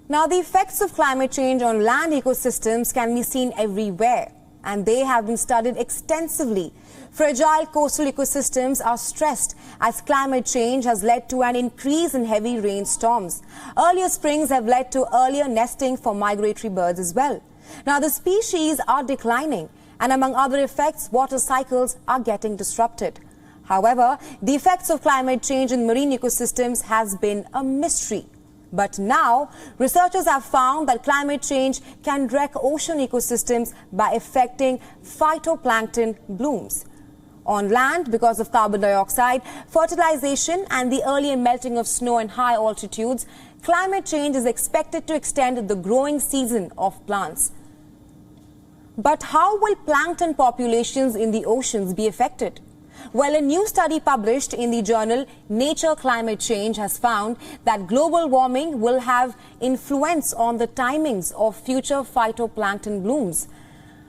Now, the effects of climate change on land ecosystems can be seen everywhere, and they have been studied extensively. Fragile coastal ecosystems are stressed as climate change has led to an increase in heavy rainstorms. Earlier springs have led to earlier nesting for migratory birds as well. Now, the species are declining, and among other effects, water cycles are getting disrupted. However, the effects of climate change in marine ecosystems has been a mystery. But now, researchers have found that climate change can wreck ocean ecosystems by affecting phytoplankton blooms. On land, because of carbon dioxide, fertilization and the earlier melting of snow in high altitudes, climate change is expected to extend the growing season of plants. But how will plankton populations in the oceans be affected? Well, a new study published in the journal Nature Climate Change has found that global warming will have influence on the timings of future phytoplankton blooms.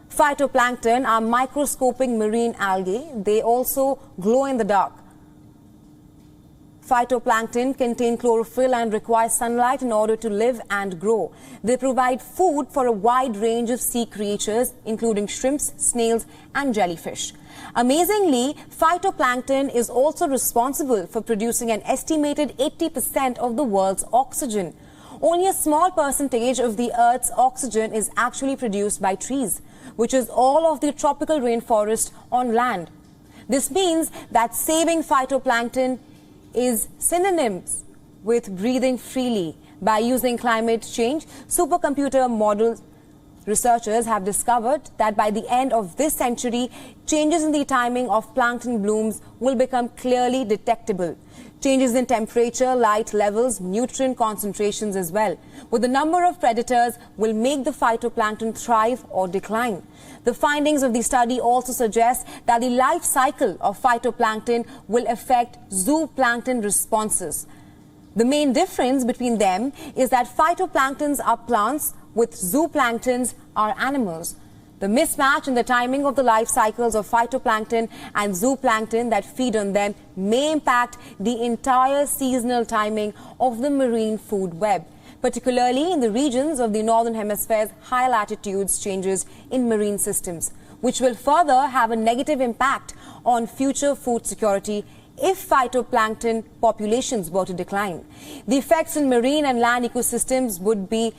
Phytoplankton are microscopic marine algae. They also glow in the dark. Phytoplankton contain chlorophyll and require sunlight in order to live and grow. They provide food for a wide range of sea creatures, including shrimps, snails, and jellyfish. Amazingly, phytoplankton is also responsible for producing an estimated 80% of the world's oxygen. Only a small percentage of the Earth's oxygen is actually produced by trees, which is all of the tropical rainforest on land. This means that saving phytoplankton is synonymous with breathing freely. By using climate change supercomputer models, researchers have discovered that by the end of this century, changes in the timing of plankton blooms will become clearly detectable. Changes in temperature, light levels, nutrient concentrations as well, with the number of predators will make the phytoplankton thrive or decline. The findings of the study also suggest that the life cycle of phytoplankton will affect zooplankton responses. The main difference between them is that phytoplanktons are plants, with zooplanktons are animals. The mismatch in the timing of the life cycles of phytoplankton and zooplankton that feed on them may impact the entire seasonal timing of the marine food web, particularly in the regions of the northern hemisphere's high latitudes changes in marine systems, which will further have a negative impact on future food security if phytoplankton populations were to decline. The effects in marine and land ecosystems would be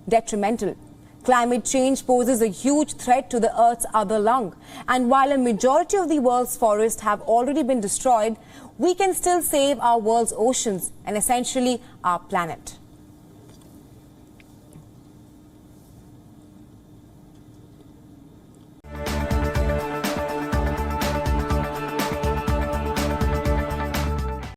detrimental. Climate change poses a huge threat to the Earth's other lung, and while a majority of the world's forests have already been destroyed, we can still save our world's oceans and essentially our planet.